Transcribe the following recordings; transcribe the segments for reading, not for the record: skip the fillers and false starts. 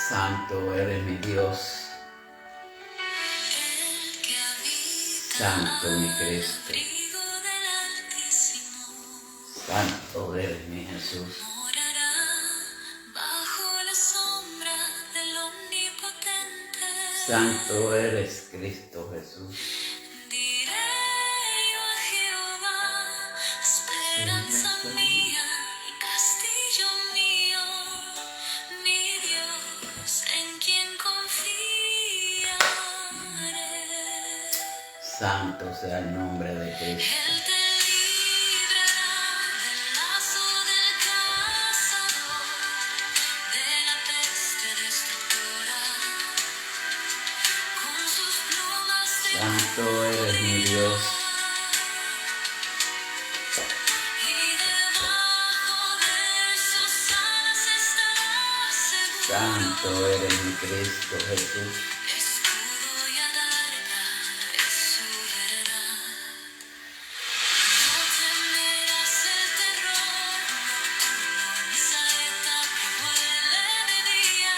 Santo eres mi Dios, Santo mi Cristo, Santo eres mi Jesús. Santo eres Cristo Jesús. Esperanza mía y castillo mío, mi Dios en quien confiaré. Santo sea el nombre de Cristo. Él te librará del lazo del cazador, de la peste destructora. Con sus plumas te Santo eres mi Dios. Santo eres mi Cristo Jesús. escudo y adarga es su verdad. No temerás el terror nocturno, ni saeta que vuele de día,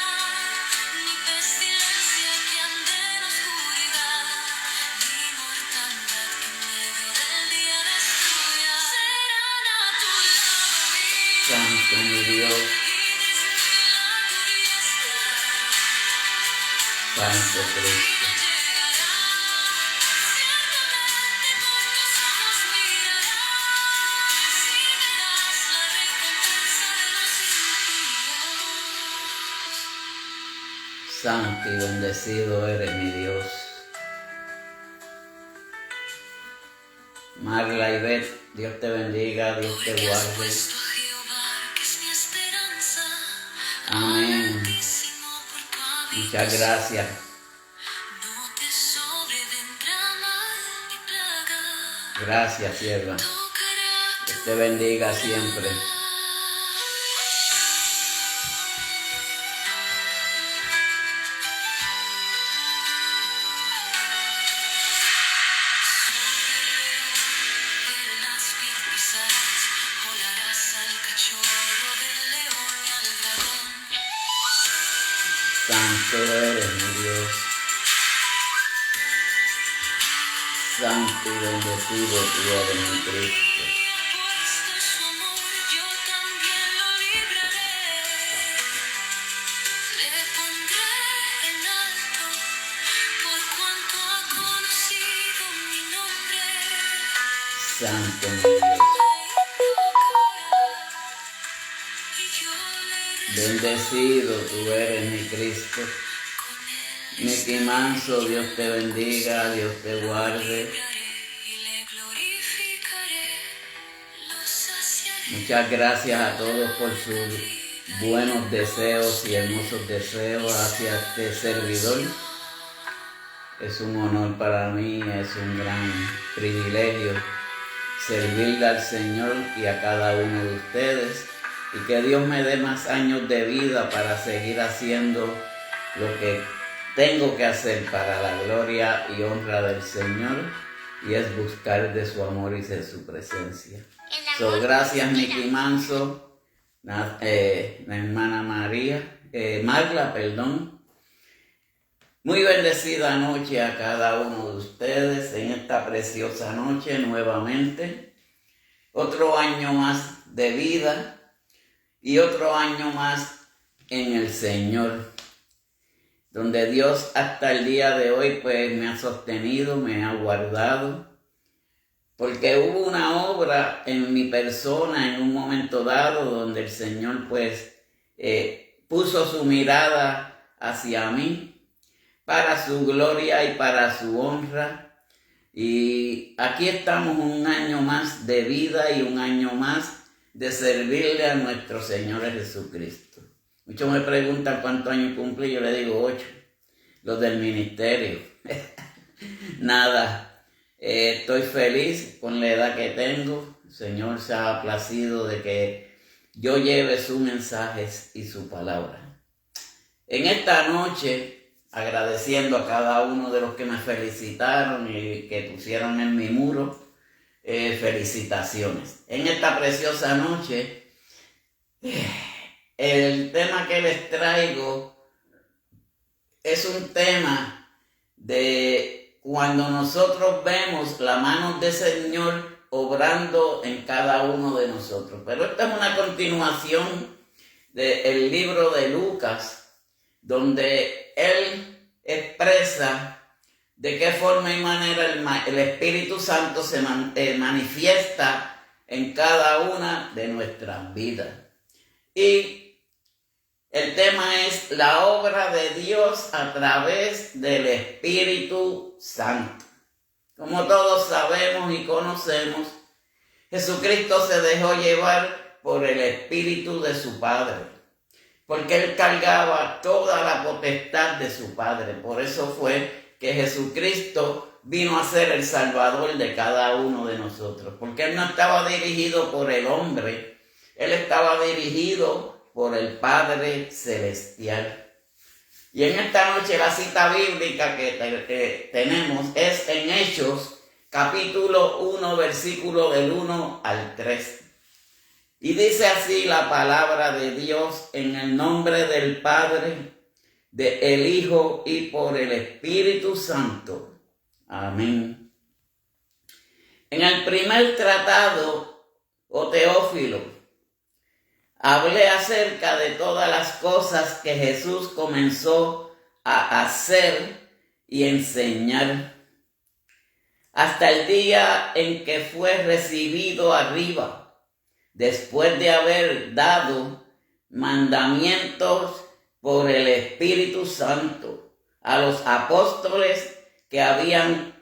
ni pestilencia que ande en oscuridad, ni mortandad que en medio del día destruya. Serán a tu lado mil Santo mi Dios. Santo Cristo. Santo y bendecido eres mi Dios. Marla y Beth, Dios te bendiga, Dios te guarde. Amén. Muchas gracias. No te sobrevendrá mal ni plaga. Gracias, sierva. Tocará Dios te bendiga siempre. el áspid pisarás, volarás al cachorro del león y al dragón. Santo eres mi Dios. Santo y bendecido tú eres mi Cristo. Puesto su amor, yo también lo libraré. Le pondré en alto, por cuanto ha conocido mi nombre. Santo mi Dios. Y yo le Bendecido tú eres mi Cristo. Miki Manso, Dios te bendiga, Dios te guarde. y le glorificaré, lo saciaré. Muchas gracias a todos por sus buenos deseos y hermosos deseos hacia este servidor. Es un honor para mí, es un gran privilegio servirle al Señor y a cada uno de ustedes. Y que Dios me dé más años de vida para seguir haciendo lo que tengo que hacer para la gloria y honra del Señor, y es buscar de su amor y de su presencia. Gracias Miki Manso, la hermana Marla, perdón. Muy bendecida noche a cada uno de ustedes en esta preciosa noche nuevamente. Otro año más de vida y otro año más en el Señor, donde Dios hasta el día de hoy pues me ha sostenido, me ha guardado, porque hubo una obra en mi persona en un momento dado donde el Señor pues puso su mirada hacia mí para su gloria y para su honra. Y aquí estamos un año más de vida y un año más de servirle a nuestro Señor Jesucristo. Muchos me preguntan cuántos años cumplí, yo le digo 8, los del ministerio. Nada, estoy feliz con la edad que tengo. El Señor se ha placido de que yo lleve sus mensajes y su palabra. En esta noche, agradeciendo a cada uno de los que me felicitaron y que pusieron en mi muro, felicitaciones. En esta preciosa noche, el tema que les traigo es un tema de cuando nosotros vemos la mano del Señor obrando en cada uno de nosotros. Pero esta es una continuación del libro de Lucas, donde él expresa de qué forma y manera el Espíritu Santo se manifiesta en cada una de nuestras vidas. Y el tema es la obra de Dios a través del Espíritu Santo. Como todos sabemos y conocemos, Jesucristo se dejó llevar por el Espíritu de su Padre, porque Él cargaba toda la potestad de su Padre. Por eso fue que Jesucristo vino a ser el Salvador de cada uno de nosotros, porque Él no estaba dirigido por el hombre, Él estaba dirigido por el Padre Celestial. Y en esta noche la cita bíblica que tenemos es en Hechos, capítulo 1, versículo del 1 al 3. Y dice así la palabra de Dios: en el nombre del Padre, del Hijo y por el Espíritu Santo. Amén. En el primer tratado, oh Teófilo, hablé acerca de todas las cosas que Jesús comenzó a hacer y enseñar, hasta el día en que fue recibido arriba, después de haber dado mandamientos por el Espíritu Santo a los apóstoles que había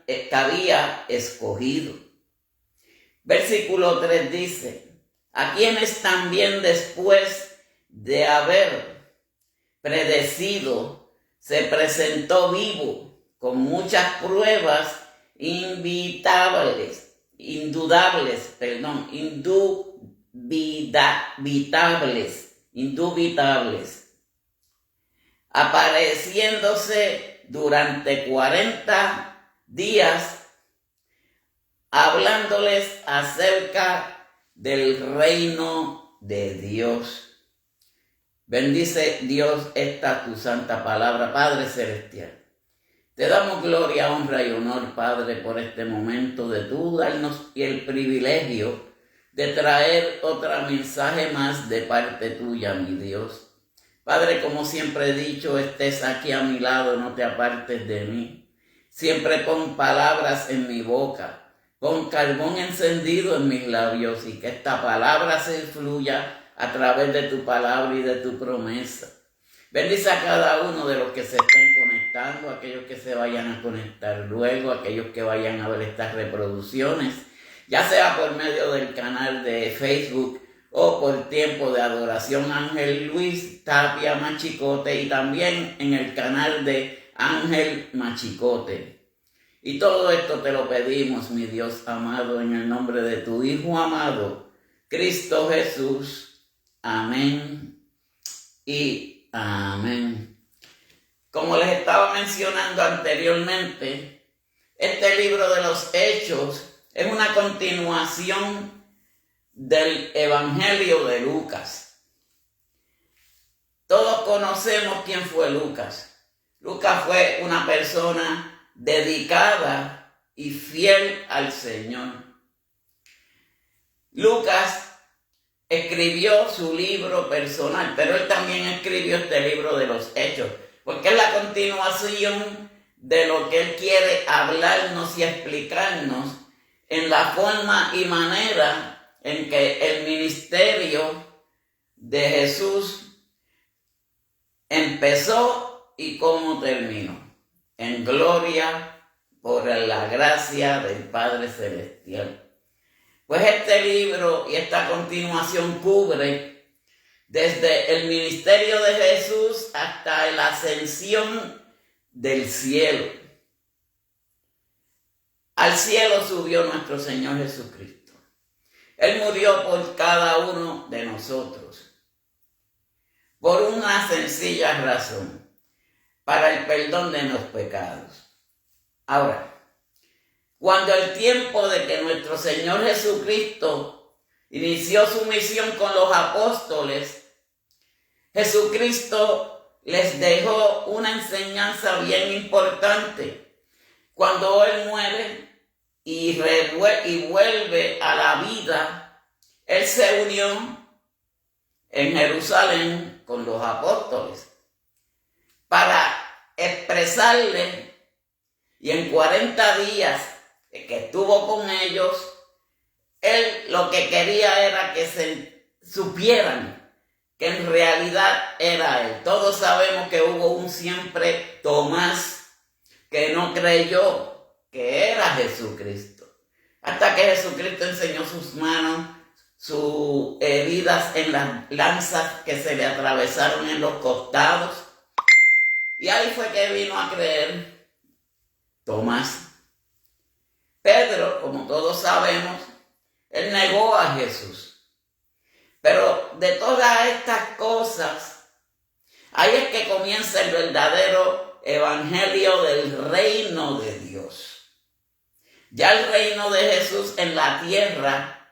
escogido. Versículo 3 dice: a quienes también después de haber predecido, se presentó vivo con muchas pruebas indubitables, apareciéndose durante 40 días, hablándoles acerca del reino de Dios. Bendice Dios esta tu santa palabra. Padre celestial, te damos gloria, honra y honor, Padre, por este momento de tú darnos el privilegio de traer otro mensaje más de parte tuya, mi Dios. Padre, como siempre he dicho, estés aquí a mi lado, no te apartes de mí. Siempre pon palabras en mi boca, pon carbón encendido en mis labios, y que esta palabra se fluya a través de tu palabra y de tu promesa. Bendice a cada uno de los que se estén conectando, aquellos que se vayan a conectar luego, aquellos que vayan a ver estas reproducciones, ya sea por medio del canal de Facebook o por Tiempo de Adoración Ángel Luis Tapia Machicote, y también en el canal de Ángel Machicote. Y todo esto te lo pedimos, mi Dios amado, en el nombre de tu Hijo amado, Cristo Jesús. Amén y amén. Como les estaba mencionando anteriormente, este libro de los Hechos es una continuación del Evangelio de Lucas. Todos conocemos quién fue Lucas. Lucas fue una persona dedicada y fiel al Señor. Lucas escribió su libro personal, pero él también escribió este libro de los Hechos, porque es la continuación de lo que él quiere hablarnos y explicarnos en la forma y manera en que el ministerio de Jesús empezó y cómo terminó. En gloria por la gracia del Padre Celestial. Pues este libro y esta continuación cubre desde el ministerio de Jesús hasta la ascensión del cielo. Al cielo subió nuestro Señor Jesucristo. Él murió por cada uno de nosotros, por una sencilla razón: para el perdón de los pecados. Ahora, cuando el tiempo de que nuestro Señor Jesucristo inició su misión con los apóstoles, Jesucristo les dejó una enseñanza bien importante. Cuando Él muere y vuelve a la vida, Él se unió en Jerusalén con los apóstoles para expresarle, y en 40 días que estuvo con ellos, Él lo que quería era que se supieran que en realidad era Él. Todos sabemos que hubo un siempre Tomás que no creyó que era Jesucristo, hasta que Jesucristo enseñó sus manos, sus heridas en las lanzas que se le atravesaron en los costados, y ahí fue que vino a creer Tomás. Pedro, como todos sabemos, él negó a Jesús. Pero de todas estas cosas, ahí es que comienza el verdadero evangelio del reino de Dios. Ya el reino de Jesús en la tierra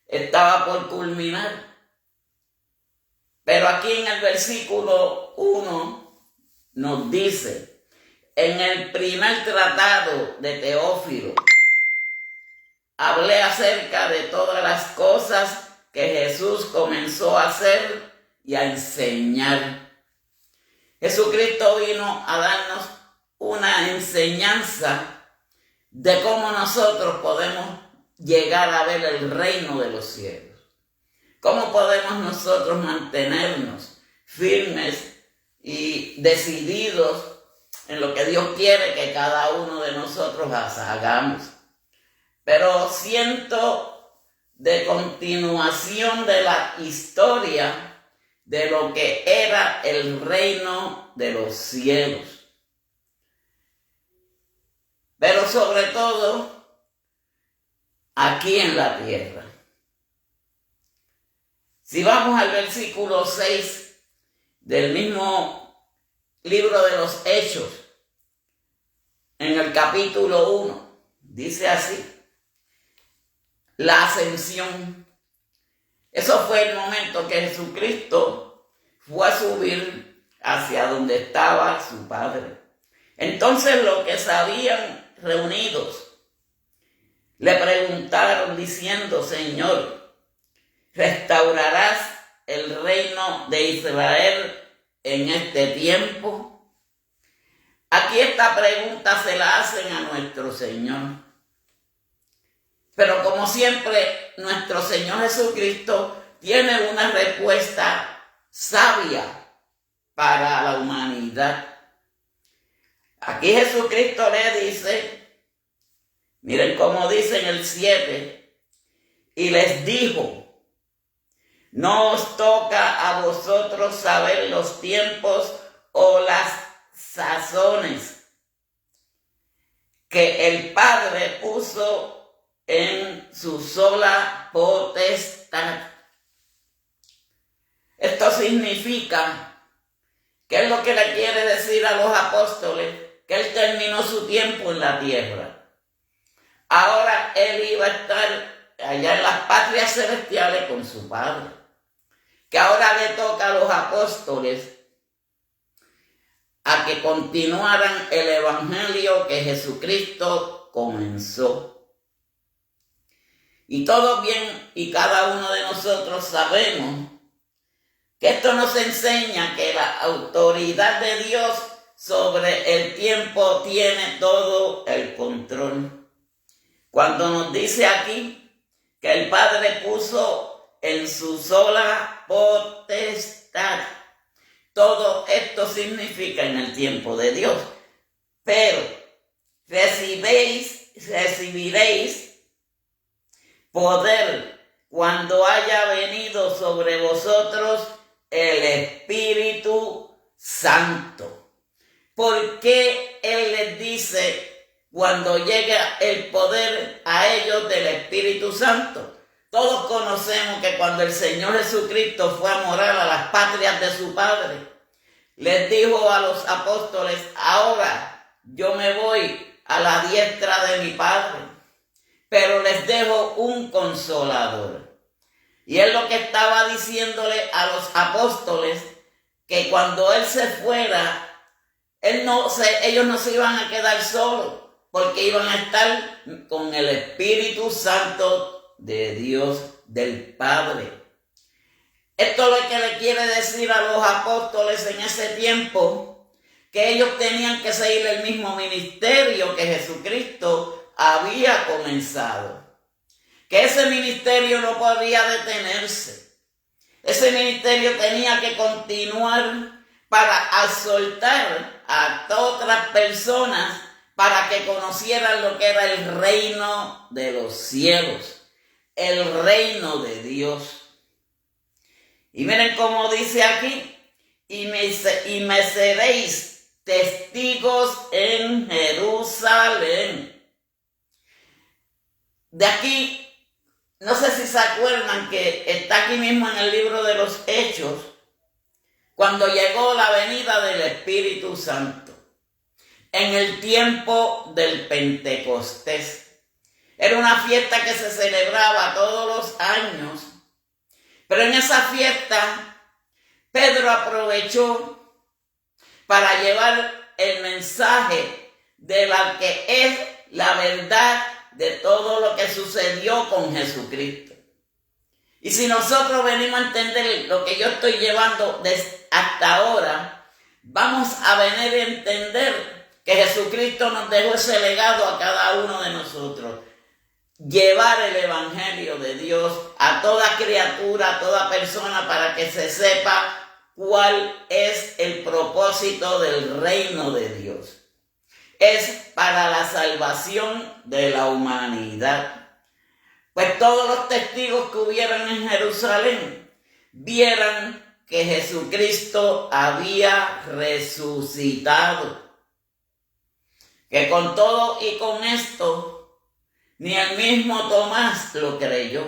estaba por culminar. Pero aquí en el versículo 1 nos dice: en el primer tratado de Teófilo, hablé acerca de todas las cosas que Jesús comenzó a hacer y a enseñar. Jesucristo vino a darnos una enseñanza de cómo nosotros podemos llegar a ver el reino de los cielos. Cómo podemos nosotros mantenernos firmes y decididos en lo que Dios quiere que cada uno de nosotros hagamos. Pero siento de continuación de la historia de lo que era el reino de los cielos. Pero sobre todo, aquí en la tierra. Si vamos al versículo 6 del mismo libro de los Hechos, en el capítulo 1, dice así: la ascensión. Eso fue el momento que Jesucristo fue a subir hacia donde estaba su Padre. Entonces los que se habían reunidos le preguntaron diciendo: Señor, ¿restaurarás el reino de Israel en este tiempo? Aquí esta pregunta se la hacen a nuestro Señor. Pero como siempre, nuestro Señor Jesucristo tiene una respuesta sabia para la humanidad. Aquí Jesucristo le dice, miren cómo dice en el 7, y les dijo: no os toca a vosotros saber los tiempos o las sazones que el Padre puso en su sola potestad. Esto significa, ¿qué es lo que le quiere decir a los apóstoles? Que Él terminó su tiempo en la tierra. Ahora Él iba a estar allá en las patrias celestiales con su Padre. Que ahora le toca a los apóstoles a que continuaran el evangelio que Jesucristo comenzó. Y todos bien y cada uno de nosotros sabemos que esto nos enseña que la autoridad de Dios sobre el tiempo tiene todo el control. Cuando nos dice aquí que el Padre puso en su sola potestad, todo esto significa en el tiempo de Dios. Pero recibiréis poder cuando haya venido sobre vosotros el Espíritu Santo. ¿Por qué Él les dice cuando llega el poder a ellos del Espíritu Santo? Todos conocemos que cuando el Señor Jesucristo fue a morar a las patrias de su Padre, les dijo a los apóstoles: ahora yo me voy a la diestra de mi Padre, pero les dejo un consolador. Y es lo que estaba diciéndole a los apóstoles, que cuando Él se fuera, ellos no se iban a quedar solos, porque iban a estar con el Espíritu Santo de Dios, del Padre. Esto es lo que le quiere decir a los apóstoles en ese tiempo, que ellos tenían que seguir el mismo ministerio que Jesucristo había comenzado. Que ese ministerio no podía detenerse. Ese ministerio tenía que continuar para exhortar a otras personas para que conocieran lo que era el reino de los cielos, el reino de Dios. Y miren cómo dice aquí, y me seréis testigos en Jerusalén. De aquí, no sé si se acuerdan que está aquí mismo en el libro de los Hechos, cuando llegó la venida del Espíritu Santo, en el tiempo del Pentecostés. Era una fiesta que se celebraba todos los años, pero en esa fiesta Pedro aprovechó para llevar el mensaje de la que es la verdad de todo lo que sucedió con Jesucristo. Y si nosotros venimos a entender lo que yo estoy llevando hasta ahora, vamos a venir a entender que Jesucristo nos dejó ese legado a cada uno de nosotros. Llevar el evangelio de Dios a toda criatura, a toda persona, para que se sepa cuál es el propósito del reino de Dios. Es para la salvación de la humanidad. Pues todos los testigos que hubieran en Jerusalén vieran que Jesucristo había resucitado. Que con todo y con esto, ni el mismo Tomás lo creyó.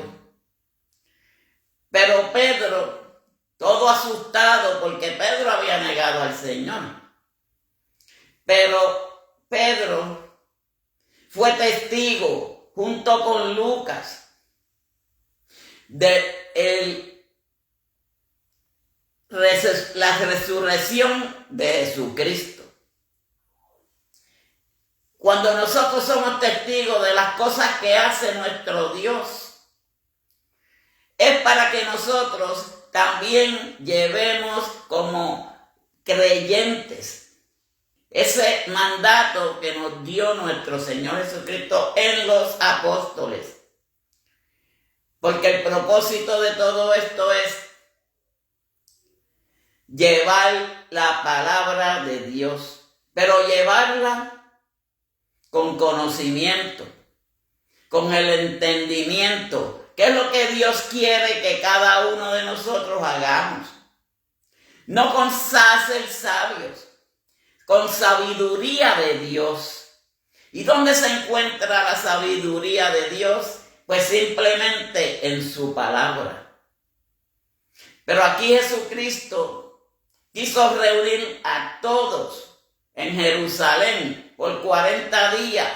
Pero Pedro, todo asustado, porque Pedro había negado al Señor. Pero Pedro fue testigo, junto con Lucas, de la resurrección de Jesucristo. Cuando nosotros somos testigos de las cosas que hace nuestro Dios, es para que nosotros también llevemos como creyentes ese mandato que nos dio nuestro Señor Jesucristo en los apóstoles. Porque el propósito de todo esto es llevar la palabra de Dios, pero llevarla con conocimiento, con el entendimiento, que es lo que Dios quiere que cada uno de nosotros hagamos. No con ser sabios, con sabiduría de Dios. ¿Y dónde se encuentra la sabiduría de Dios? Pues simplemente en su palabra. Pero aquí Jesucristo quiso reunir a todos en Jerusalén por 40 días,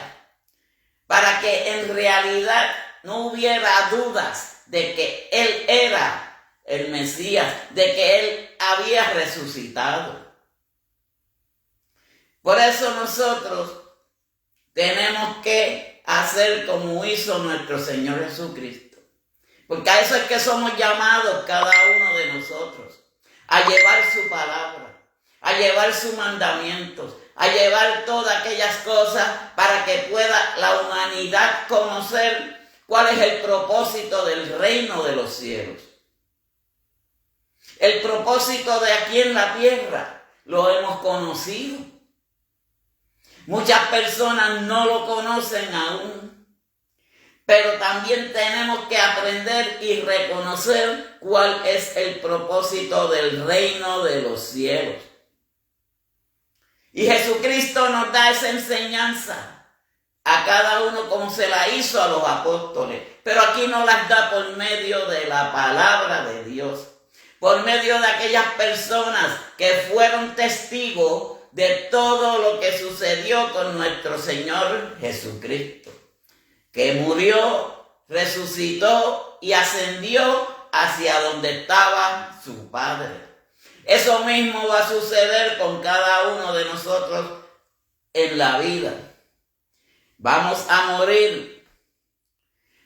para que en realidad no hubiera dudas de que Él era el Mesías, de que Él había resucitado. Por eso nosotros tenemos que hacer como hizo nuestro Señor Jesucristo, porque a eso es que somos llamados cada uno de nosotros, a llevar su palabra, a llevar sus mandamientos, a llevar todas aquellas cosas para que pueda la humanidad conocer cuál es el propósito del reino de los cielos. El propósito de aquí en la tierra lo hemos conocido. Muchas personas no lo conocen aún, pero también tenemos que aprender y reconocer cuál es el propósito del reino de los cielos. Y Jesucristo nos da esa enseñanza a cada uno como se la hizo a los apóstoles. Pero aquí nos las da por medio de la palabra de Dios. Por medio de aquellas personas que fueron testigos de todo lo que sucedió con nuestro Señor Jesucristo. Que murió, resucitó y ascendió hacia donde estaba su Padre. Eso mismo va a suceder con cada uno de nosotros en la vida. Vamos a morir.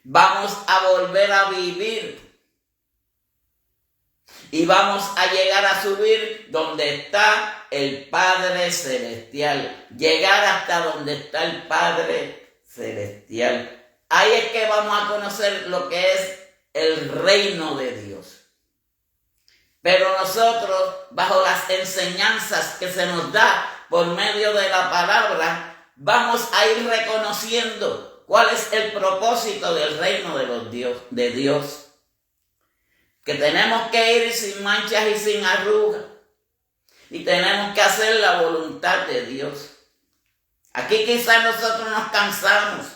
Vamos a volver a vivir. Y vamos a llegar a subir donde está el Padre Celestial. Llegar hasta donde está el Padre Celestial. Ahí es que vamos a conocer lo que es el reino de Dios. Pero nosotros, bajo las enseñanzas que se nos da por medio de la palabra, vamos a ir reconociendo cuál es el propósito del reino de Dios. Que tenemos que ir sin manchas y sin arrugas. Y tenemos que hacer la voluntad de Dios. Aquí quizás nosotros nos cansamos.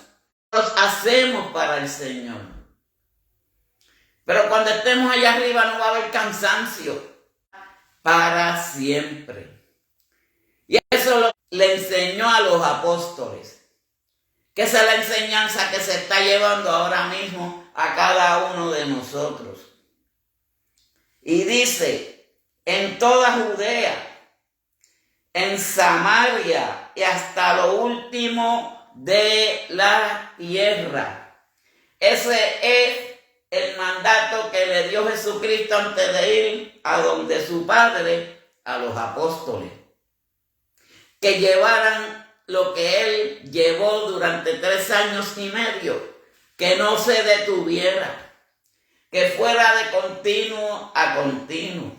Nos hacemos para el Señor. Pero cuando estemos allá arriba no va a haber cansancio. Para siempre. Y eso lo le enseñó a los apóstoles. Que esa es la enseñanza que se está llevando ahora mismo a cada uno de nosotros. Y dice, en toda Judea, en Samaria y hasta lo último de la tierra. Ese es el mandato que le dio Jesucristo antes de ir a donde su Padre, a los apóstoles. Que llevaran lo que Él llevó durante 3 años y medio, que no se detuviera. Que fuera de continuo a continuo.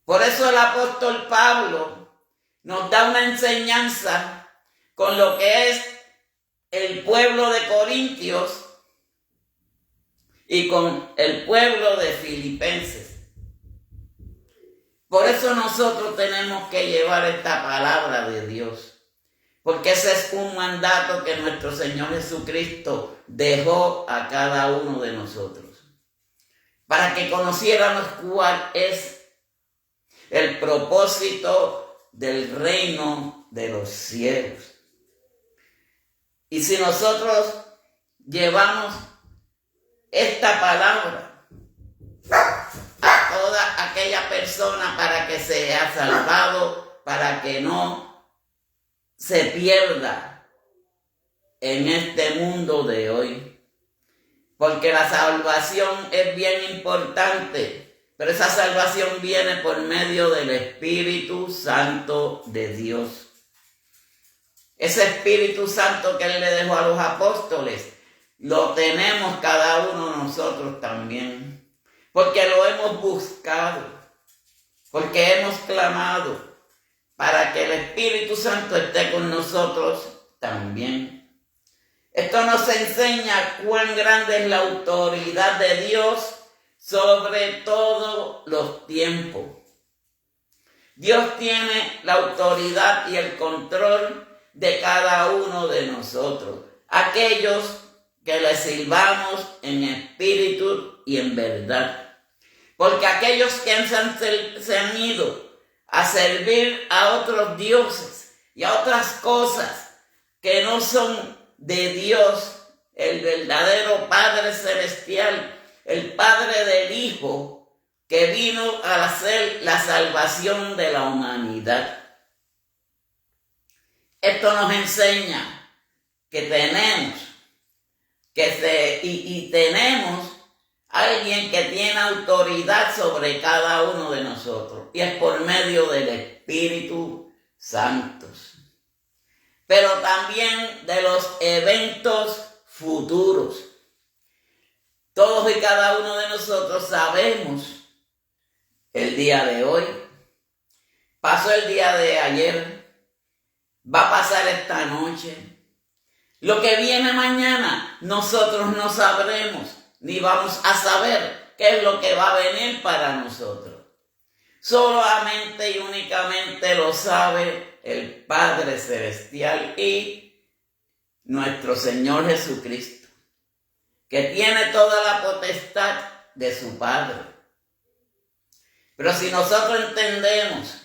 Por eso el apóstol Pablo nos da una enseñanza con lo que es el pueblo de Corintios y con el pueblo de Filipenses. Por eso nosotros tenemos que llevar esta palabra de Dios. Porque ese es un mandato que nuestro Señor Jesucristo dejó a cada uno de nosotros. Para que conociéramos cuál es el propósito del reino de los cielos. Y si nosotros llevamos esta palabra a toda aquella persona para que sea salvado, para que no se pierda en este mundo de hoy. Porque la salvación es bien importante, pero esa salvación viene por medio del Espíritu Santo de Dios. Ese Espíritu Santo que Él le dejó a los apóstoles, lo tenemos cada uno de nosotros también. Porque lo hemos buscado, porque hemos clamado para que el Espíritu Santo esté con nosotros también. Esto nos enseña cuán grande es la autoridad de Dios sobre todos los tiempos. Dios tiene la autoridad y el control de cada uno de nosotros. Aquellos que le sirvamos en espíritu y en verdad. Porque aquellos que se han ido a servir a otros dioses y a otras cosas que no son de Dios, el verdadero Padre Celestial, el Padre del Hijo, que vino a hacer la salvación de la humanidad. Esto nos enseña que tenemos tenemos alguien que tiene autoridad sobre cada uno de nosotros, y es por medio del Espíritu Santo. Pero también de los eventos futuros. Todos y cada uno de nosotros sabemos el día de hoy, pasó el día de ayer, va a pasar esta noche. Lo que viene mañana nosotros no sabremos, ni vamos a saber qué es lo que va a venir para nosotros. Solamente y únicamente lo sabe el Padre Celestial y nuestro Señor Jesucristo, que tiene toda la potestad de su Padre. Pero si nosotros entendemos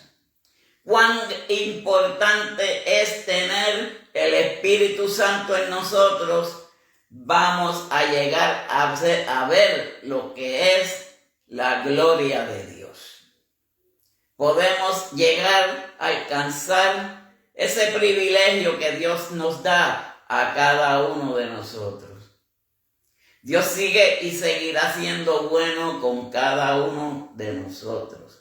cuán importante es tener el Espíritu Santo en nosotros, vamos a llegar a ver lo que es la gloria de Dios. podemos llegar a alcanzar ese privilegio que Dios nos da a cada uno de nosotros. Dios sigue y seguirá siendo bueno con cada uno de nosotros.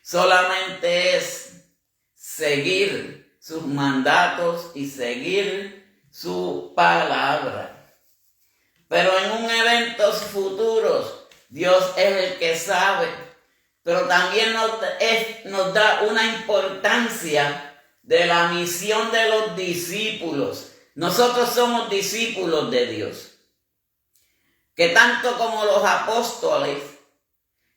Solamente es seguir sus mandatos y seguir su palabra. Pero en un eventos futuros, Dios es el que sabe, pero también nos da una importancia de la misión de los discípulos. Nosotros somos discípulos de Dios, que tanto como los apóstoles,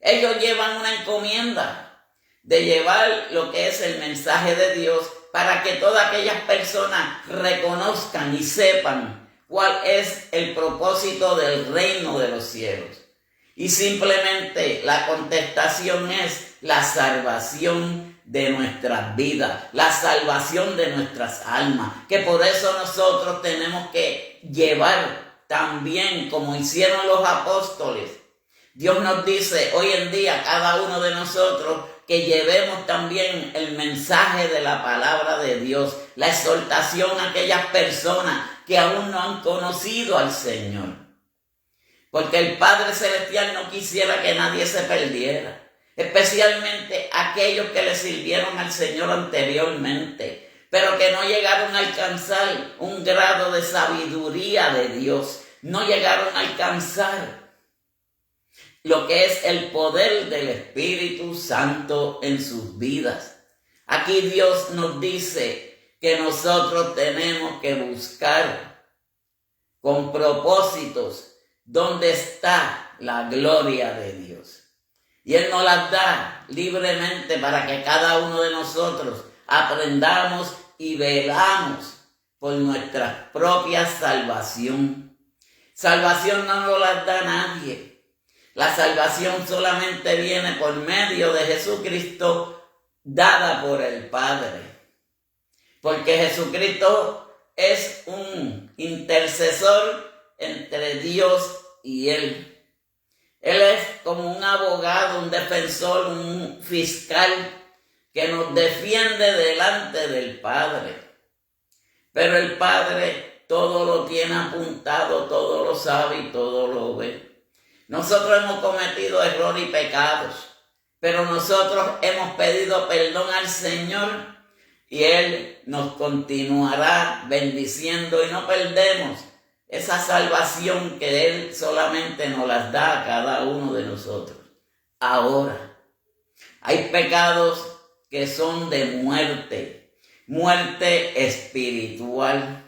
ellos llevan una encomienda de llevar lo que es el mensaje de Dios para que todas aquellas personas reconozcan y sepan cuál es el propósito del reino de los cielos. Y simplemente la contestación es la salvación de nuestras vidas, la salvación de nuestras almas, que por eso nosotros tenemos que llevar también, como hicieron los apóstoles. Dios nos dice hoy en día, cada uno de nosotros, que llevemos también el mensaje de la palabra de Dios, la exhortación a aquellas personas que aún no han conocido al Señor. Porque el Padre Celestial no quisiera que nadie se perdiera, especialmente aquellos que le sirvieron al Señor anteriormente, pero que no llegaron a alcanzar un grado de sabiduría de Dios, no llegaron a alcanzar lo que es el poder del Espíritu Santo en sus vidas. Aquí Dios nos dice que nosotros tenemos que buscar con propósitos dónde está la gloria de Dios. Y Él nos las da libremente para que cada uno de nosotros aprendamos y velamos por nuestra propia salvación. Salvación no nos la da nadie. La salvación solamente viene por medio de Jesucristo, dada por el Padre. Porque Jesucristo es un intercesor entre Dios y Él. Él es como un abogado, un defensor, un fiscal que nos defiende delante del Padre. Pero el Padre todo lo tiene apuntado, todo lo sabe y todo lo ve. Nosotros hemos cometido errores y pecados, pero nosotros hemos pedido perdón al Señor y Él nos continuará bendiciendo y no perdemos esa salvación que Él solamente nos las da a cada uno de nosotros. Ahora, hay pecados que son de muerte espiritual.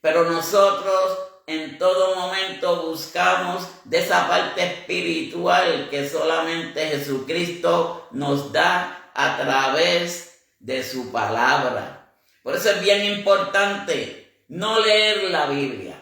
Pero nosotros en todo momento buscamos de esa parte espiritual que solamente Jesucristo nos da a través de su palabra. Por eso es bien importante no leer la Biblia,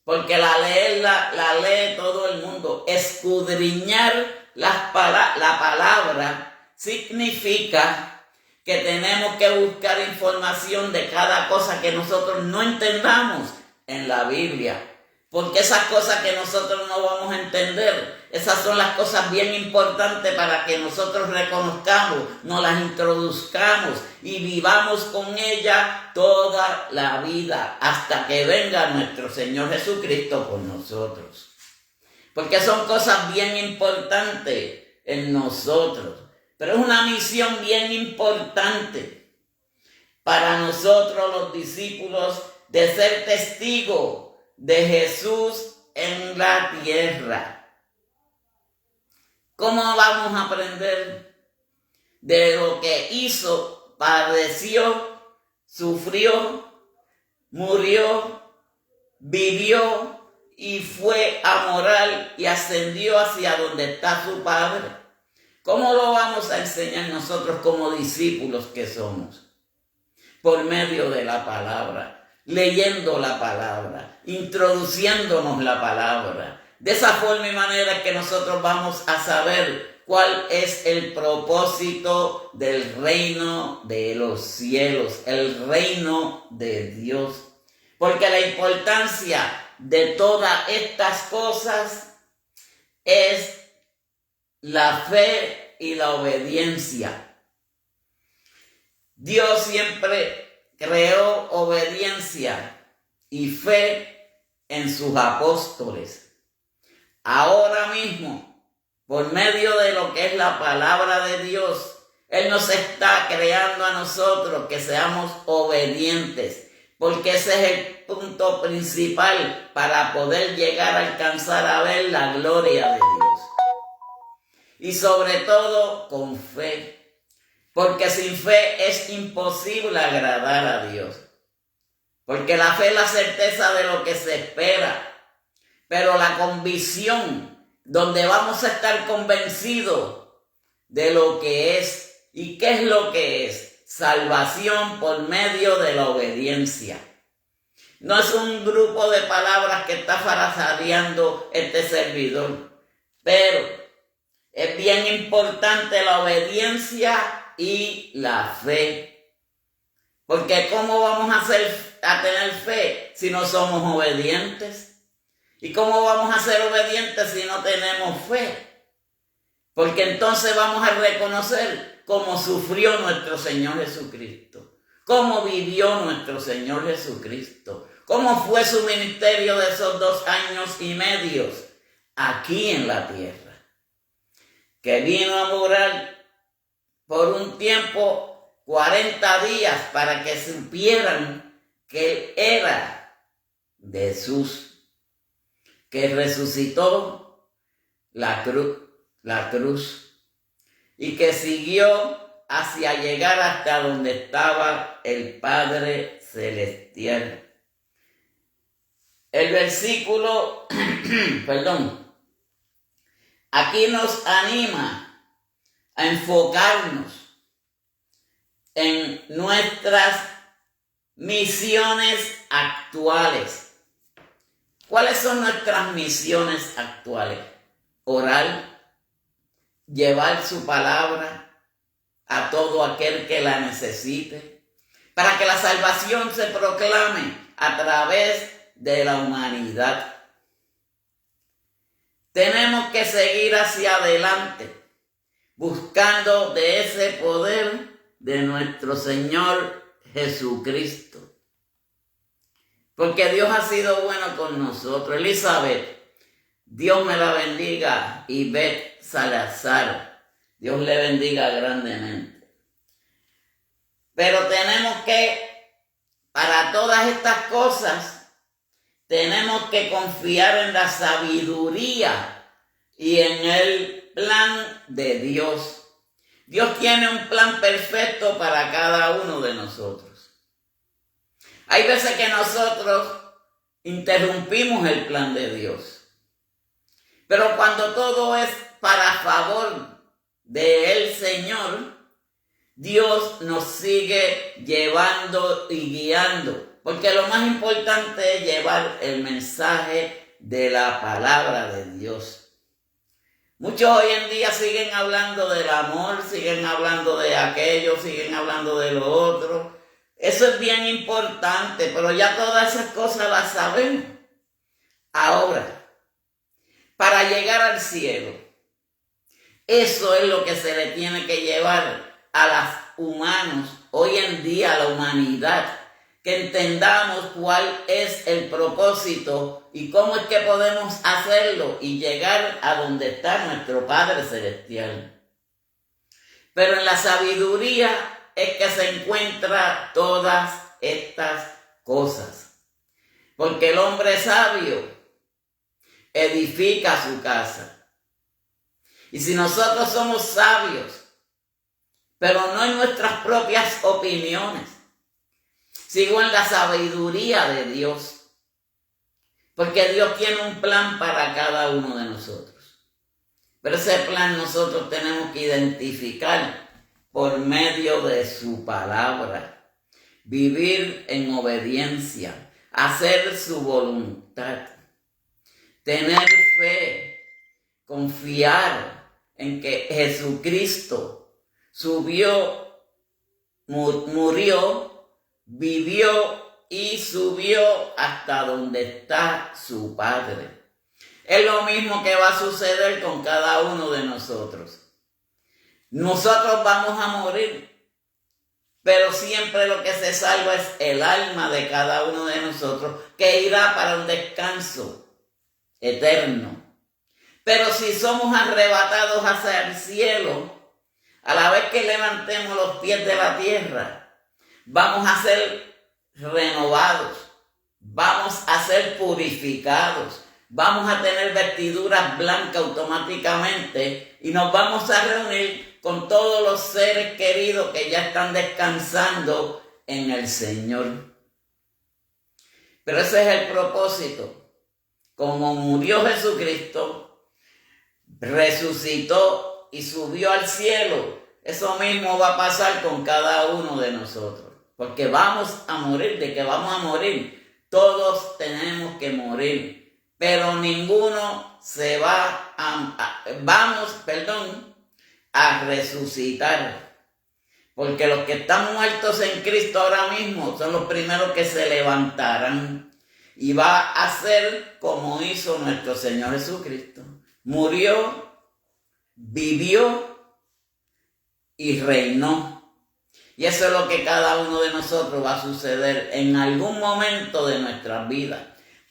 porque la lee todo el mundo. Escudriñar la palabra significa que tenemos que buscar información de cada cosa que nosotros no entendamos en la Biblia. Porque esas cosas que nosotros no vamos a entender, esas son las cosas bien importantes para que nosotros reconozcamos, nos las introduzcamos y vivamos con ellas toda la vida hasta que venga nuestro Señor Jesucristo con nosotros. Porque son cosas bien importantes en nosotros. Pero es una misión bien importante para nosotros los discípulos de ser testigos de Jesús en la tierra. ¿Cómo vamos a aprender de lo que hizo, padeció, sufrió, murió, vivió y fue amoral y ascendió hacia donde está su Padre? ¿Cómo lo vamos a enseñar nosotros como discípulos que somos? Por medio de la palabra, leyendo la palabra, introduciéndonos la palabra. De esa forma y manera que nosotros vamos a saber cuál es el propósito del reino de los cielos, el reino de Dios. Porque la importancia de todas estas cosas es la fe y la obediencia. Dios siempre creó obediencia y fe en sus apóstoles. Ahora mismo, por medio de lo que es la palabra de Dios, Él nos está creando a nosotros que seamos obedientes, porque ese es el punto principal para poder llegar a alcanzar a ver la gloria de Dios. Y sobre todo con fe. Porque sin fe es imposible agradar a Dios. Porque la fe es la certeza de lo que se espera. Pero la convicción, donde vamos a estar convencidos de lo que es. ¿Y qué es lo que es? Salvación por medio de la obediencia. No es un grupo de palabras que está farasadeando este servidor. Pero es bien importante la obediencia y la fe. Porque ¿cómo vamos a tener fe si no somos obedientes? ¿Y cómo vamos a ser obedientes si no tenemos fe? Porque entonces vamos a reconocer cómo sufrió nuestro Señor Jesucristo, cómo vivió nuestro Señor Jesucristo, cómo fue su ministerio de esos 2 años y medio aquí en la tierra, que vino a morar por un tiempo, 40 días, para que supieran que Él era de Jesús, que resucitó la cruz y que siguió hacia llegar hasta donde estaba el Padre Celestial. El versículo, aquí nos anima a enfocarnos en nuestras misiones actuales. ¿Cuáles son nuestras misiones actuales? Orar, llevar su palabra a todo aquel que la necesite, para que la salvación se proclame a través de la humanidad. Tenemos que seguir hacia adelante, buscando de ese poder de nuestro Señor Jesucristo. Porque Dios ha sido bueno con nosotros. Elizabeth, Dios me la bendiga. Y Beth Salazar, Dios le bendiga grandemente. Pero tenemos que, para todas estas cosas, tenemos que confiar en la sabiduría y en el plan de Dios. Dios tiene un plan perfecto para cada uno de nosotros. Hay veces que nosotros interrumpimos el plan de Dios. Pero cuando todo es para favor del Señor, Dios nos sigue llevando y guiando. Porque lo más importante es llevar el mensaje de la palabra de Dios. Muchos hoy en día siguen hablando del amor, siguen hablando de aquello, siguen hablando de lo otro. Eso es bien importante, pero ya todas esas cosas las sabemos. Ahora, para llegar al cielo, eso es lo que se le tiene que llevar a los humanos, hoy en día a la humanidad, que entendamos cuál es el propósito y cómo es que podemos hacerlo y llegar a donde está nuestro Padre Celestial. Pero en la sabiduría es que se encuentran todas estas cosas. Porque el hombre sabio edifica su casa. Y si nosotros somos sabios, pero no en nuestras propias opiniones, sigo en la sabiduría de Dios, porque Dios tiene un plan para cada uno de nosotros. Pero ese plan nosotros tenemos que identificar por medio de su palabra, vivir en obediencia, hacer su voluntad, tener fe, confiar en que Jesucristo subió, murió, vivió y subió hasta donde está su Padre. Es lo mismo que va a suceder con cada uno de nosotros. Nosotros vamos a morir, pero siempre lo que se salva es el alma de cada uno de nosotros, que irá para un descanso eterno. Pero si somos arrebatados hacia el cielo, a la vez que levantemos los pies de la tierra, vamos a ser renovados, vamos a ser purificados, vamos a tener vestiduras blancas automáticamente y nos vamos a reunir con todos los seres queridos que ya están descansando en el Señor. Pero ese es el propósito. Como murió Jesucristo, resucitó y subió al cielo, eso mismo va a pasar con cada uno de nosotros. Porque vamos a morir. ¿De qué vamos a morir? Todos tenemos que morir. Pero ninguno se va a resucitar. Porque los que están muertos en Cristo ahora mismo son los primeros que se levantarán. Y va a ser como hizo nuestro Señor Jesucristo. Murió, vivió y reinó. Y eso es lo que cada uno de nosotros va a suceder en algún momento de nuestras vidas.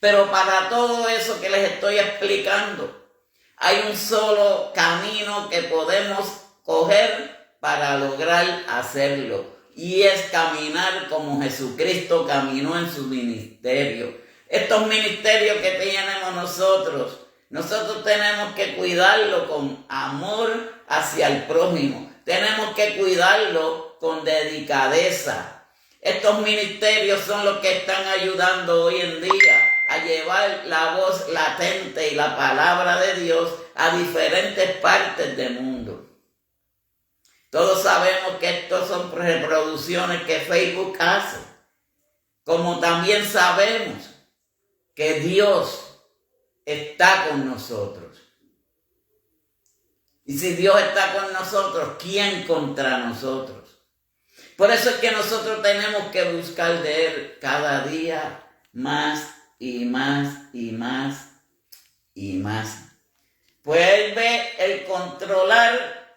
Pero para todo eso que les estoy explicando, hay un solo camino que podemos coger para lograr hacerlo. Y es caminar como Jesucristo caminó en su ministerio. Estos ministerios que tenemos nosotros tenemos que cuidarlo con amor hacia el prójimo. Tenemos que cuidarlo con delicadeza. Estos ministerios son los que están ayudando hoy en día a llevar la voz latente y la palabra de Dios a diferentes partes del mundo. Todos sabemos que estos son reproducciones que Facebook hace, como también sabemos que Dios está con nosotros. Y si Dios está con nosotros, ¿quién contra nosotros? Por eso es que nosotros tenemos que buscar de Él cada día más y más y más y más. Pues Él ve el controlar,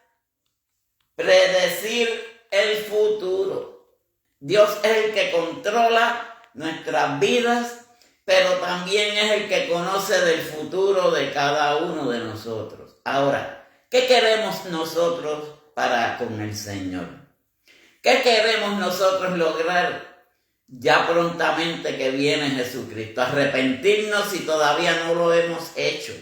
predecir el futuro. Dios es el que controla nuestras vidas, pero también es el que conoce del futuro de cada uno de nosotros. Ahora, ¿qué queremos nosotros para con el Señor? ¿Qué queremos nosotros lograr ya prontamente que viene Jesucristo? Arrepentirnos si todavía no lo hemos hecho.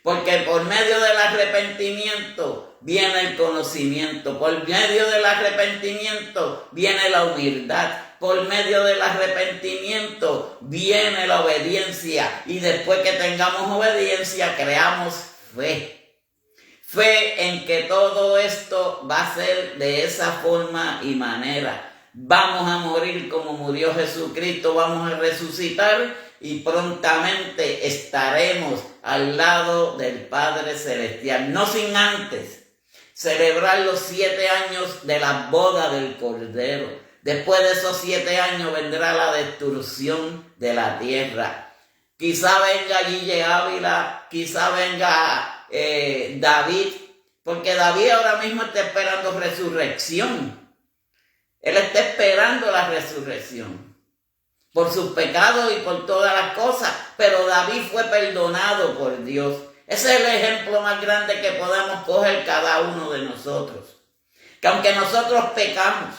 Porque por medio del arrepentimiento viene el conocimiento. Por medio del arrepentimiento viene la humildad. Por medio del arrepentimiento viene la obediencia. Y después que tengamos obediencia, creamos fe. Fe en que todo esto va a ser de esa forma y manera. Vamos a morir como murió Jesucristo, vamos a resucitar y prontamente estaremos al lado del Padre Celestial. No sin antes celebrar los 7 años de la boda del Cordero. Después de esos 7 años vendrá la destrucción de la tierra. Quizá venga Gille Ávila, quizá venga David, porque David ahora mismo está esperando resurrección. Él está esperando la resurrección por sus pecados y por todas las cosas, pero David fue perdonado por Dios. Ese es el ejemplo más grande que podemos coger cada uno de nosotros, que aunque nosotros pecamos,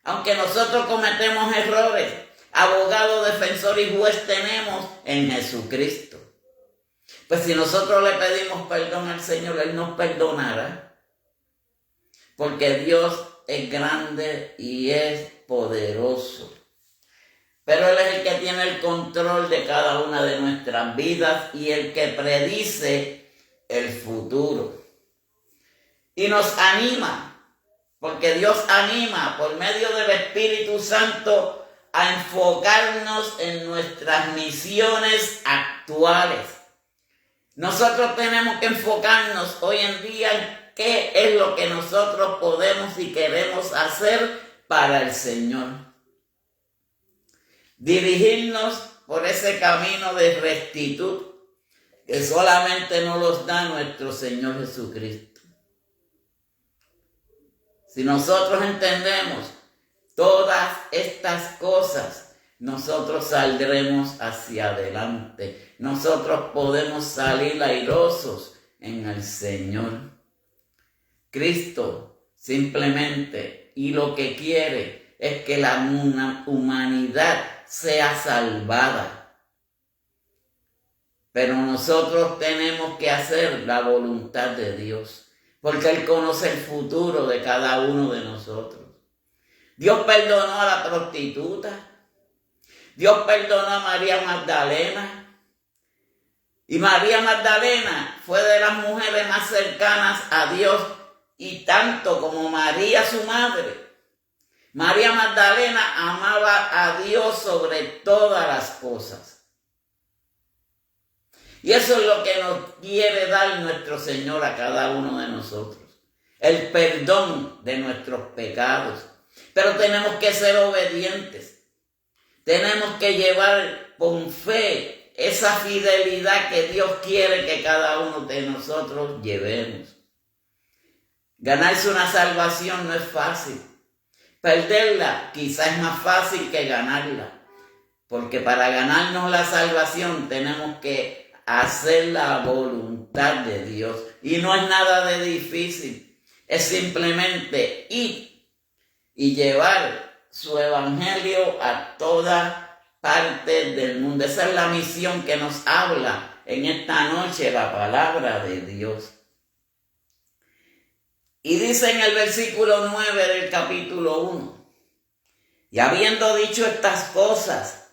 aunque nosotros cometemos errores, abogado, defensor y juez tenemos en Jesucristo. Pues si nosotros le pedimos perdón al Señor, Él nos perdonará. Porque Dios es grande y es poderoso. Pero Él es el que tiene el control de cada una de nuestras vidas y el que predice el futuro. Y nos anima, porque Dios anima por medio del Espíritu Santo a enfocarnos en nuestras misiones actuales. Nosotros tenemos que enfocarnos hoy en día en qué es lo que nosotros podemos y queremos hacer para el Señor. Dirigirnos por ese camino de rectitud que solamente nos los da nuestro Señor Jesucristo. Si nosotros entendemos todas estas cosas, nosotros saldremos hacia adelante. Nosotros podemos salir airosos en el Señor. Cristo simplemente y lo que quiere es que la humanidad sea salvada. Pero nosotros tenemos que hacer la voluntad de Dios, porque Él conoce el futuro de cada uno de nosotros. Dios perdonó a la prostituta, Dios perdonó a María Magdalena, y María Magdalena fue de las mujeres más cercanas a Dios, y tanto como María su madre. María Magdalena amaba a Dios sobre todas las cosas. Y eso es lo que nos quiere dar nuestro Señor a cada uno de nosotros. El perdón de nuestros pecados. Pero tenemos que ser obedientes. Tenemos que llevar con fe esa fidelidad que Dios quiere que cada uno de nosotros llevemos. Ganarse una salvación no es fácil. Perderla quizás es más fácil que ganarla. Porque para ganarnos la salvación tenemos que hacer la voluntad de Dios. Y no es nada de difícil. Es simplemente ir y llevar su evangelio a todas partes del mundo. Esa es la misión que nos habla en esta noche la palabra de Dios. Y dice en el versículo 9 del capítulo 1, y habiendo dicho estas cosas,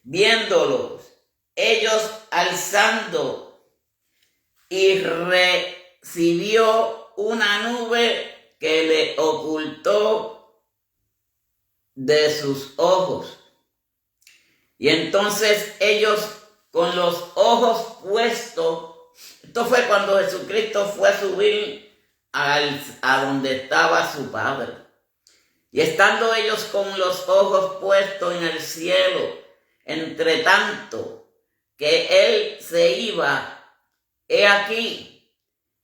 viéndolos, ellos alzando, y recibió una nube que le ocultó de sus ojos. Y entonces ellos con los ojos puestos, esto fue cuando Jesucristo fue a subir a donde estaba su Padre. Y estando ellos con los ojos puestos en el cielo, entre tanto que Él se iba, he aquí,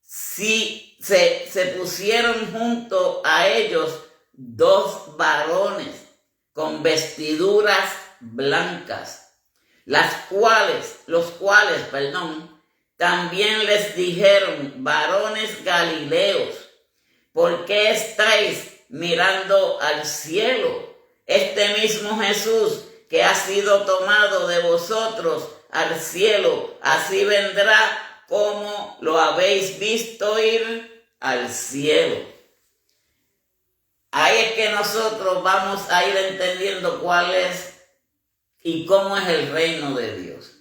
si se pusieron junto a ellos dos varones con vestiduras blancas, los cuales, también les dijeron: varones galileos, ¿por qué estáis mirando al cielo? Este mismo Jesús que ha sido tomado de vosotros al cielo, así vendrá como lo habéis visto ir al cielo. Ahí es que nosotros vamos a ir entendiendo cuál es y cómo es el reino de Dios.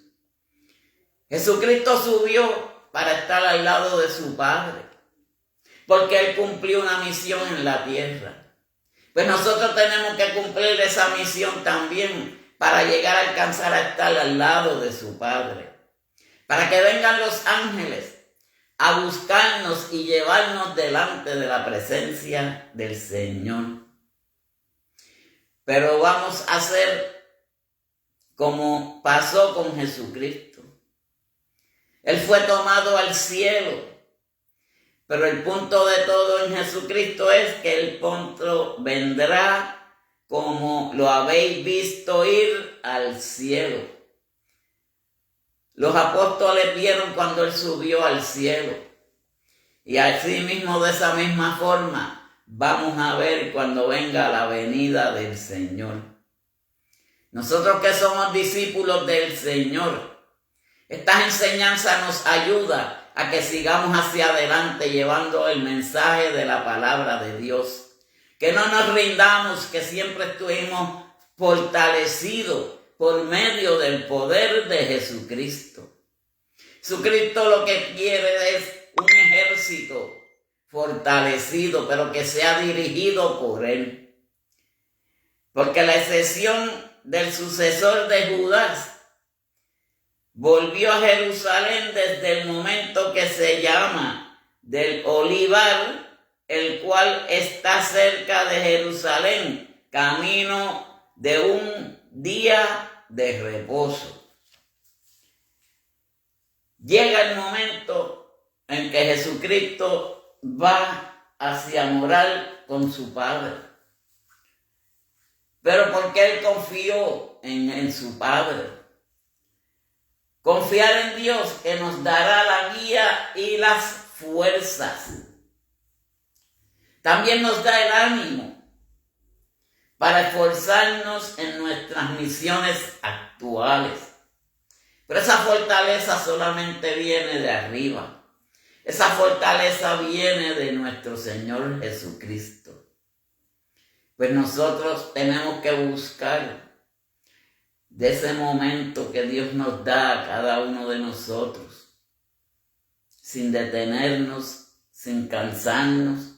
Jesucristo subió para estar al lado de su Padre, porque Él cumplió una misión en la tierra. Pues nosotros tenemos que cumplir esa misión también para llegar a alcanzar a estar al lado de su Padre. Para que vengan los ángeles a buscarnos y llevarnos delante de la presencia del Señor. Pero vamos a hacer como pasó con Jesucristo. Él fue tomado al cielo, pero el punto de todo en Jesucristo es que Él pronto vendrá como lo habéis visto ir al cielo. Los apóstoles vieron cuando Él subió al cielo, y así mismo, de esa misma forma, vamos a ver cuando venga la venida del Señor. Nosotros que somos discípulos del Señor, estas enseñanzas nos ayudan a que sigamos hacia adelante llevando el mensaje de la palabra de Dios. Que no nos rindamos, que siempre estuvimos fortalecidos por medio del poder de Jesucristo. Jesucristo lo que quiere es un ejército fortalecido, pero que sea dirigido por Él. Porque la excepción del sucesor de Judas volvió a Jerusalén desde el momento que se llama del Olivar, el cual está cerca de Jerusalén, camino de un día de reposo. Llega el momento en que Jesucristo va hacia morar con su Padre. pero porque él confió en su Padre. Confiar en Dios que nos dará la guía y las fuerzas. También nos da el ánimo para esforzarnos en nuestras misiones actuales. Pero esa fortaleza solamente viene de arriba. Esa fortaleza viene de nuestro Señor Jesucristo. Pues nosotros tenemos que buscar de ese momento que Dios nos da a cada uno de nosotros, sin detenernos, sin cansarnos,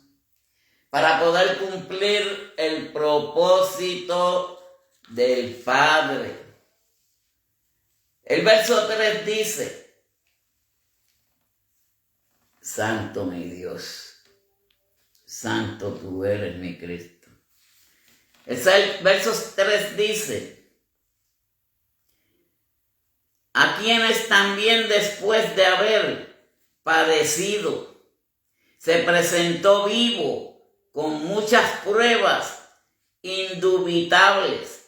para poder cumplir el propósito del Padre. El verso 3 dice: Santo mi Dios, santo tú eres mi Cristo. El verso 3 dice: a quienes también después de haber padecido, se presentó vivo con muchas pruebas indubitables,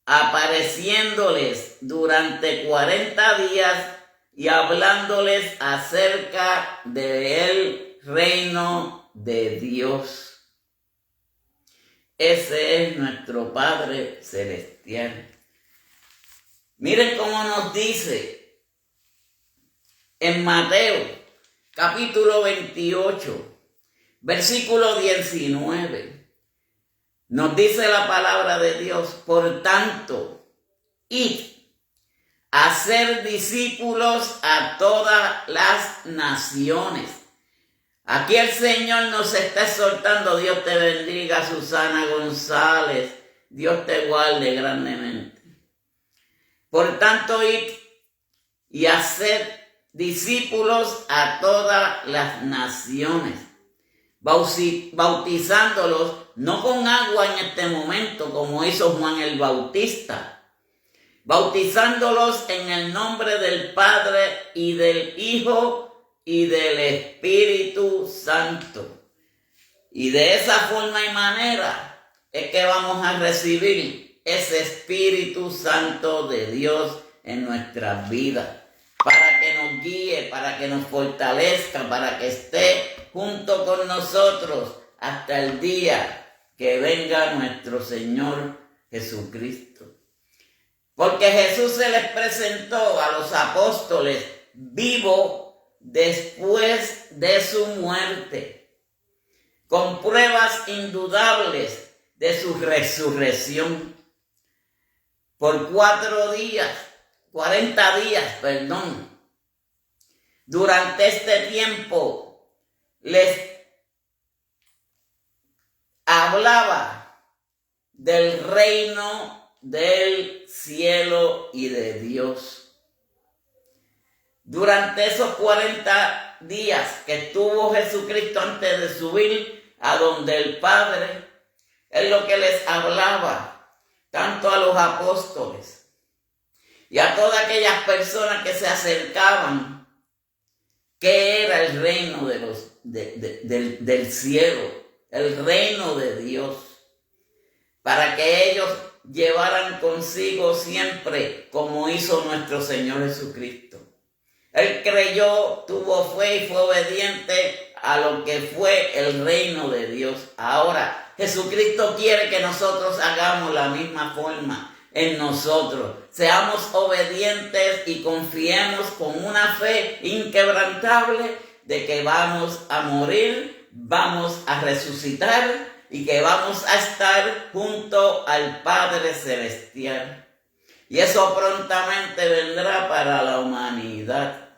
apareciéndoles durante 40 días y hablándoles acerca del reino de Dios. Ese es nuestro Padre Celestial. Miren cómo nos dice en Mateo, capítulo 28, versículo 19. Nos dice la palabra de Dios: por tanto, id a ser discípulos a todas las naciones. Aquí el Señor nos está exhortando. Dios te bendiga, Susana González. Dios te guarde grandemente. Por tanto, id y haced discípulos a todas las naciones, bautizándolos no con agua en este momento, como hizo Juan el Bautista, bautizándolos en el nombre del Padre y del Hijo y del Espíritu Santo. Y de esa forma y manera es que vamos a recibir ese Espíritu Santo de Dios en nuestras vidas, para que nos guíe, para que nos fortalezca, para que esté junto con nosotros hasta el día que venga nuestro Señor Jesucristo. Porque Jesús se les presentó a los apóstoles vivo después de su muerte, con pruebas indudables de su resurrección. Por 40 días, durante este tiempo les hablaba del reino del cielo y de Dios. Durante esos 40 días que estuvo Jesucristo antes de subir a donde el Padre, es lo que les hablaba tanto a los apóstoles y a todas aquellas personas que se acercaban, que era el reino del cielo, el reino de Dios, para que ellos llevaran consigo siempre, como hizo nuestro Señor Jesucristo. Él creyó, tuvo fe y fue obediente a lo que fue el reino de Dios. Ahora, Jesucristo quiere que nosotros hagamos la misma forma en nosotros. Seamos obedientes y confiemos con una fe inquebrantable de que vamos a morir, vamos a resucitar y que vamos a estar junto al Padre Celestial. Y eso prontamente vendrá para la humanidad.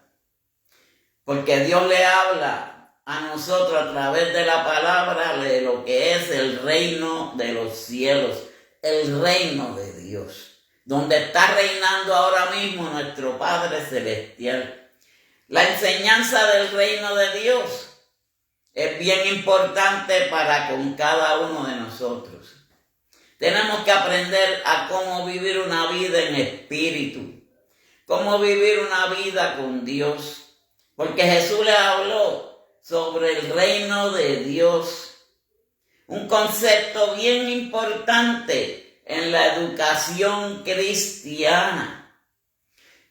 Porque Dios le habla a nosotros a través de la palabra de lo que es el reino de los cielos, el reino de Dios, donde está reinando ahora mismo nuestro Padre Celestial. La enseñanza del reino de Dios es bien importante para con cada uno de nosotros. Tenemos que aprender a cómo vivir una vida en espíritu, cómo vivir una vida con Dios, porque Jesús le habló sobre el reino de Dios, un concepto bien importante en la educación cristiana.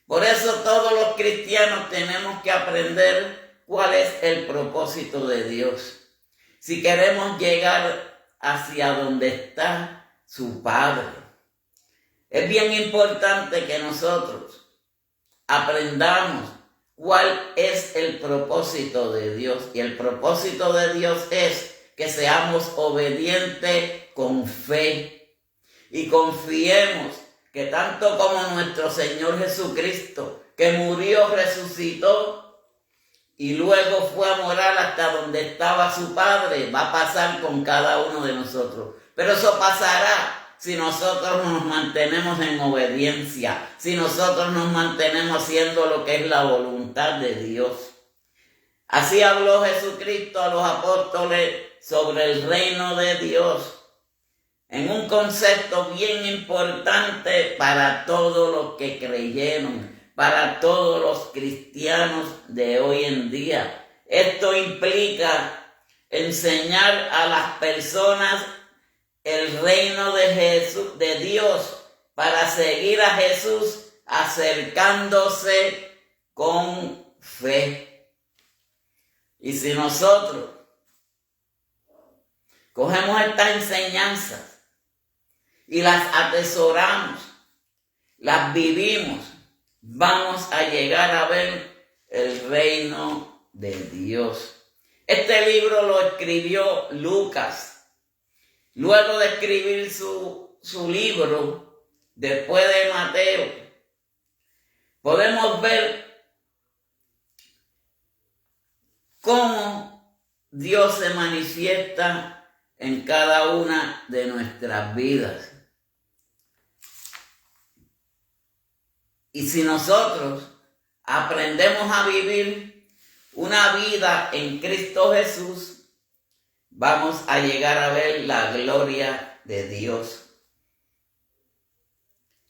Por eso todos los cristianos tenemos que aprender cuál es el propósito de Dios. Si queremos llegar hacia donde está su Padre, es bien importante que nosotros aprendamos cuál es el propósito de Dios. Y el propósito de Dios es que seamos obedientes con fe y confiemos que tanto como nuestro Señor Jesucristo, que murió, resucitó y luego fue a morar hasta donde estaba su Padre, va a pasar con cada uno de nosotros. Pero eso pasará si nosotros nos mantenemos en obediencia, si nosotros nos mantenemos haciendo lo que es la voluntad de Dios. Así habló Jesucristo a los apóstoles sobre el reino de Dios, en un concepto bien importante para todos los que creyeron, para todos los cristianos de hoy en día. Esto implica enseñar a las personas el reino de Jesús, de Dios, para seguir a Jesús acercándose con fe. Y si nosotros cogemos estas enseñanzas y las atesoramos, las vivimos, vamos a llegar a ver el reino de Dios. Este libro lo escribió Lucas. Luego de escribir su libro, después de Mateo, podemos ver cómo Dios se manifiesta en cada una de nuestras vidas. Y si nosotros aprendemos a vivir una vida en Cristo Jesús, vamos a llegar a ver la gloria de Dios.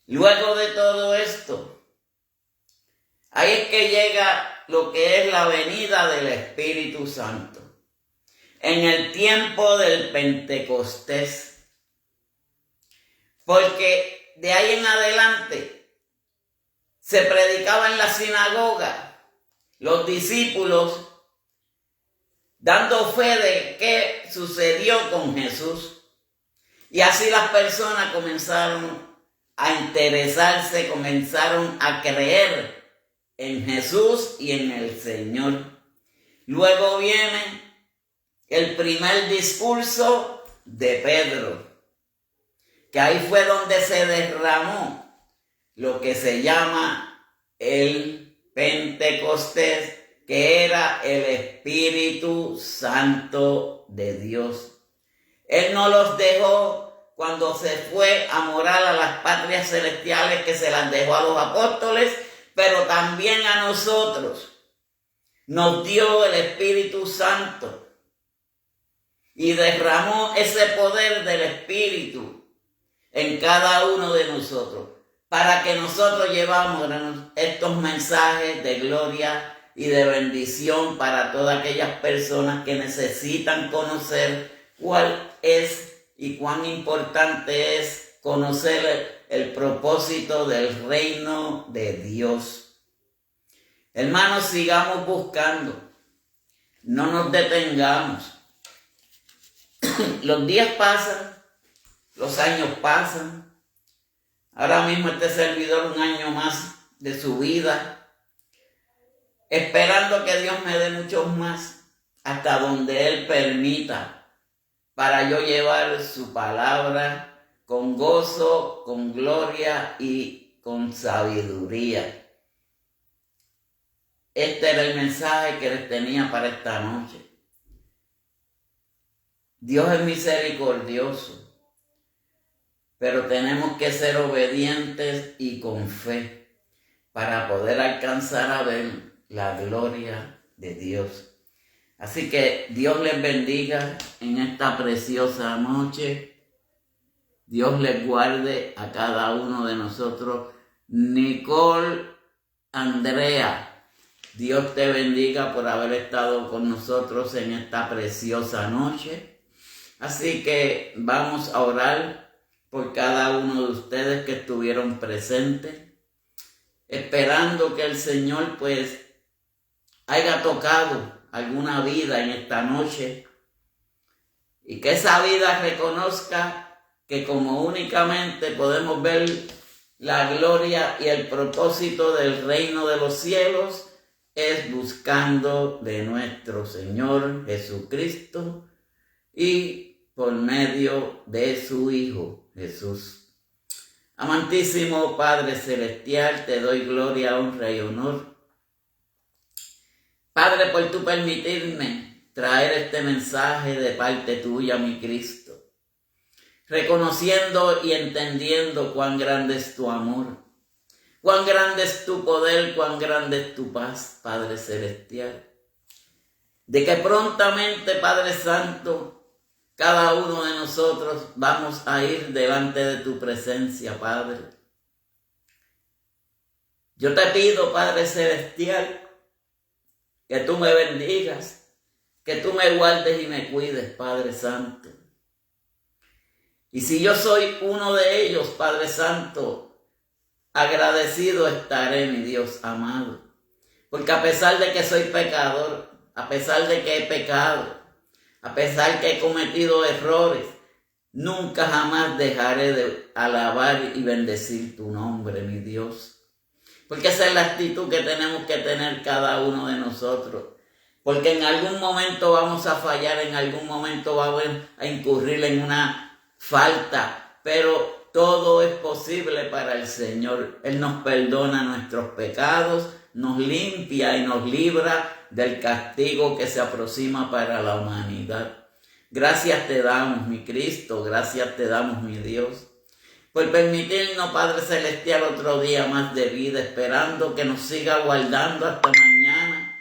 Luego de todo esto, ahí es que llega lo que es la venida del Espíritu Santo. En el tiempo del Pentecostés. Porque de ahí en adelante se predicaba en la sinagoga. Los discípulos dando fe de qué sucedió con Jesús. Y así las personas comenzaron a interesarse, comenzaron a creer en Jesús y en el Señor. Luego viene el primer discurso de Pedro, que ahí fue donde se derramó lo que se llama el Pentecostés, que era el Espíritu Santo de Dios. Él no los dejó cuando se fue a morar a las patrias celestiales, que se las dejó a los apóstoles, pero también a nosotros nos dio el Espíritu Santo y derramó ese poder del Espíritu en cada uno de nosotros, para que nosotros llevamos estos mensajes de gloria y de bendición para todas aquellas personas que necesitan conocer cuál es y cuán importante es conocer el propósito del reino de Dios. Hermanos, sigamos buscando, no nos detengamos. Los días pasan, los años pasan. Ahora mismo este servidor un año más de su vida, esperando que Dios me dé muchos más, hasta donde Él permita, para yo llevar su palabra con gozo, con gloria y con sabiduría. Este era el mensaje que les tenía para esta noche. Dios es misericordioso, pero tenemos que ser obedientes y con fe para poder alcanzar a ver la gloria de Dios. Así que Dios les bendiga en esta preciosa noche. Dios les guarde a cada uno de nosotros. Nicole, Andrea, Dios te bendiga por haber estado con nosotros en esta preciosa noche. Así que vamos a orar por cada uno de ustedes que estuvieron presentes, esperando que el Señor pues haya tocado alguna vida en esta noche y que esa vida reconozca que como únicamente podemos ver la gloria y el propósito del reino de los cielos es buscando de nuestro Señor Jesucristo y por medio de su Hijo Jesús. Amantísimo Padre Celestial, te doy gloria, honra y honor. Padre, por tu permitirme traer este mensaje de parte tuya, mi Cristo, reconociendo y entendiendo cuán grande es tu amor, cuán grande es tu poder, cuán grande es tu paz, Padre Celestial. De que prontamente, Padre Santo, cada uno de nosotros vamos a ir delante de tu presencia, Padre. Yo te pido, Padre Celestial, que tú me bendigas, que tú me guardes y me cuides, Padre Santo. Y si yo soy uno de ellos, Padre Santo, agradecido estaré, mi Dios amado. Porque a pesar de que soy pecador, a pesar de que he pecado, a pesar que he cometido errores, nunca jamás dejaré de alabar y bendecir tu nombre, mi Dios. Porque esa es la actitud que tenemos que tener cada uno de nosotros. Porque en algún momento vamos a fallar, en algún momento vamos a incurrir en una falta, pero todo es posible para el Señor. Él nos perdona nuestros pecados, nos limpia y nos libra del castigo que se aproxima para la humanidad. Gracias te damos, mi Cristo, gracias te damos, mi Dios, por permitirnos, Padre Celestial, otro día más de vida, esperando que nos siga guardando hasta mañana,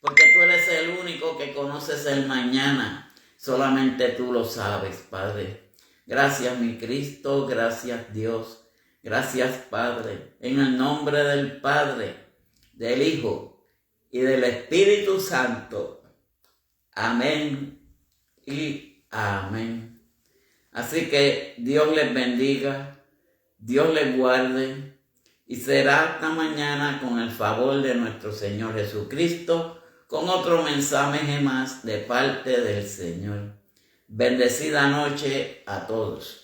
porque tú eres el único que conoces el mañana, solamente tú lo sabes, Padre. Gracias, mi Cristo, gracias, Dios, gracias, Padre, en el nombre del Padre, del Hijo y del Espíritu Santo. Amén y amén. Así que Dios les bendiga, Dios les guarde y será hasta mañana con el favor de nuestro Señor Jesucristo, con otro mensaje más de parte del Señor. Bendecida noche a todos.